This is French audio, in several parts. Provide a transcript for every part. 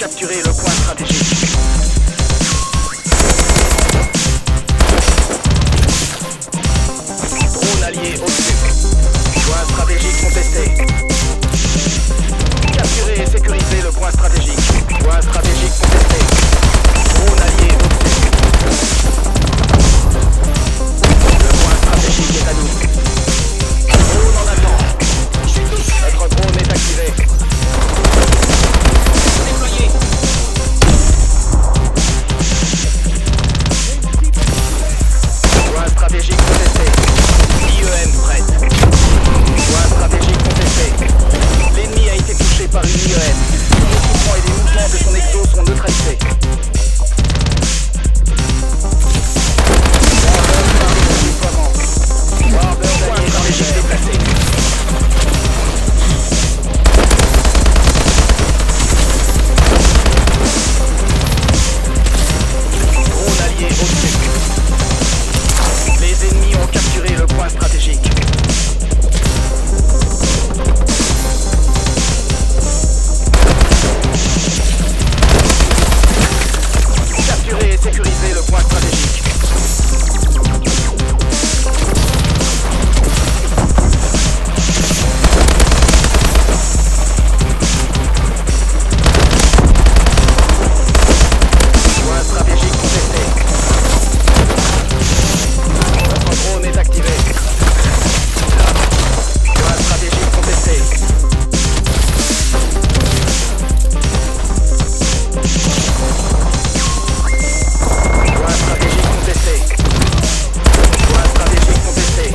capturé le point stratégique. Drone allié au-dessus. Point stratégique contesté. Capturer et sécuriser le point stratégique. Point stratégique contesté. Drone allié au-dessus. Le point stratégique est à nous. Drone en attente. Notre drone est activé. Déployé. Point stratégique contesté. IEM prête. Point stratégique contesté. L'ennemi a été touché par une IEM. Son équipement et les mouvements de son exo sont neutralisés. Warbird allié stratégique déplacé. Drone allié au-dessus. Les ennemis ont capturé le point stratégique. Capturer et sécuriser le point stratégique. Point stratégique contesté. Notre drone est activé. Point stratégique contesté. Point stratégique contesté. Point stratégique contesté.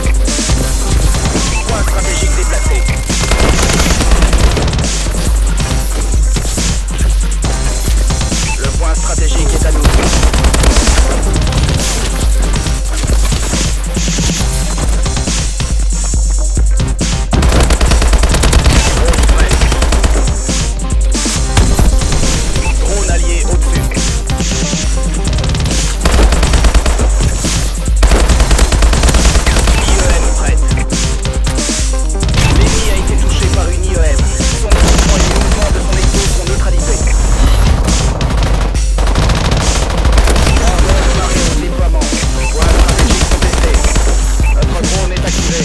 Point stratégique déplacé. Le point stratégique est à nous. Drone prêt. Drone allié au-dessus. IEM prête. L'ennemi a été touché par une IEM. Son équipement et les mouvements de son exo sont neutralisés. Warbird démarré au déploiement. Point stratégique contesté. Notre drone est activé.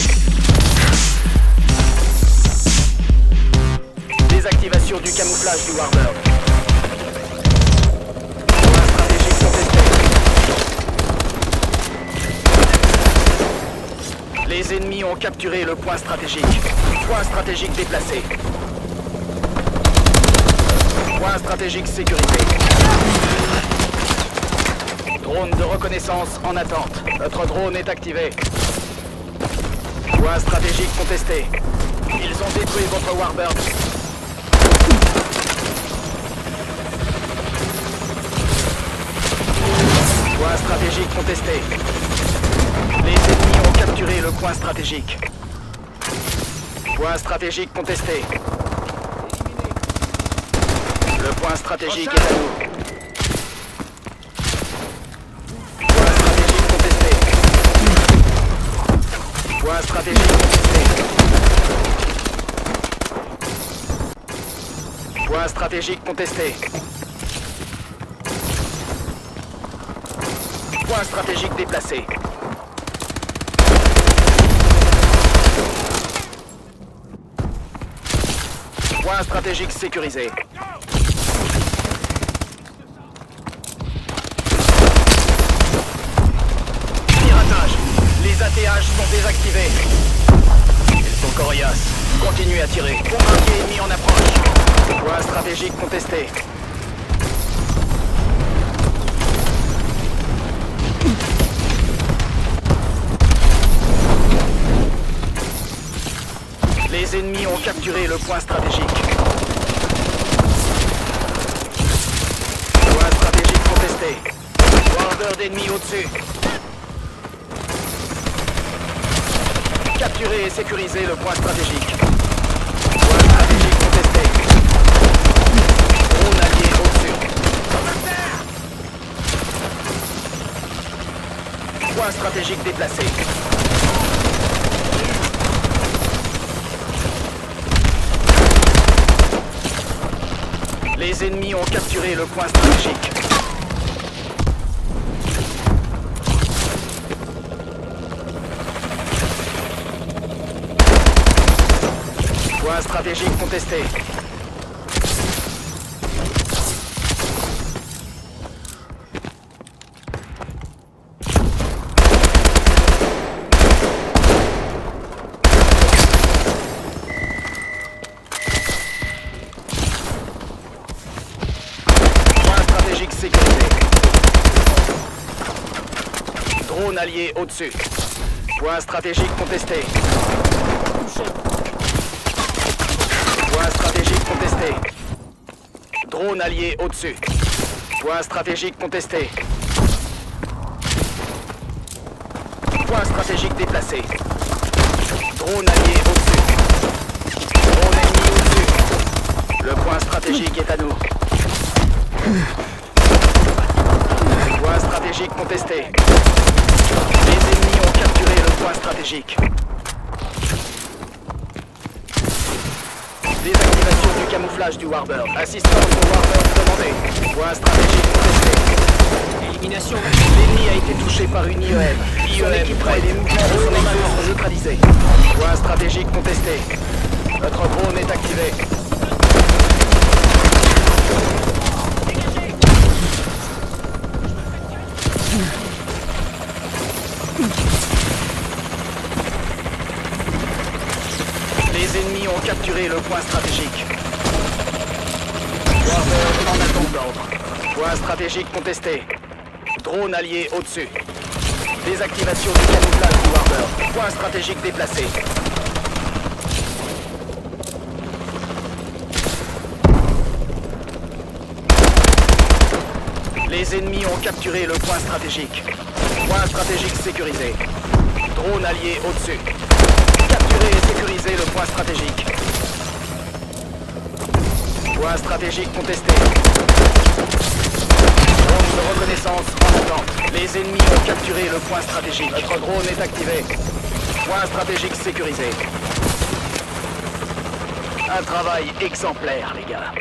Désactivation du camouflage du Warbird. Point stratégique contesté. Les ennemis ont capturé le point stratégique. Point stratégique déplacé. Point stratégique sécurisé. Drone de reconnaissance en attente. Notre drone est activé. Point stratégique contesté. Ils ont détruit votre Warbird. Point stratégique contesté. Les ennemis ont capturé le point stratégique. Point stratégique contesté. Le point stratégique est à nous. Point stratégique contesté. Point stratégique contesté. Point stratégique contesté. Point stratégique déplacé. Point stratégique sécurisé. Piratage. Les ATH sont désactivés. Ils sont coriaces. Continuez à tirer. Bombardier ennemi en approche. Point stratégique contesté. Les ennemis ont capturé le point stratégique. Point stratégique contesté. Warbird ennemi au-dessus. Capturer et sécuriser le point stratégique. Point stratégique contesté. Drone allié au-dessus. Point stratégique déplacé. Les ennemis ont capturé le point stratégique. Point stratégique contesté. Sécurisé. Drone allié au-dessus. Point stratégique contesté. Point stratégique contesté. Drone allié au-dessus. Point stratégique contesté. Point stratégique déplacé. Drone allié au-dessus. Drone ennemi au-dessus. Le point stratégique est à nous. Point stratégique contesté. Les ennemis ont capturé le point stratégique. Désactivation du camouflage du Warbird. Assistance au Warbird demandée. Point stratégique contesté. Élimination. L'ennemi a été touché par une IEM. IEM près des mouvements de son équipe sont neutralisés. Point stratégique contesté. Notre drone est activé. Les ennemis ont capturé le point stratégique. Warbird en attente d'ordre. Point stratégique contesté. Drone allié au-dessus. Désactivation du camouflage du Warbird. Point stratégique déplacé. Les ennemis ont capturé le point stratégique. Point stratégique sécurisé. Drone allié au-dessus. Capturer et sécuriser le point stratégique. Point stratégique contesté. Drone de reconnaissance en attente. Les ennemis ont capturé le point stratégique. Notre drone est activé. Point stratégique sécurisé. Un travail exemplaire, les gars.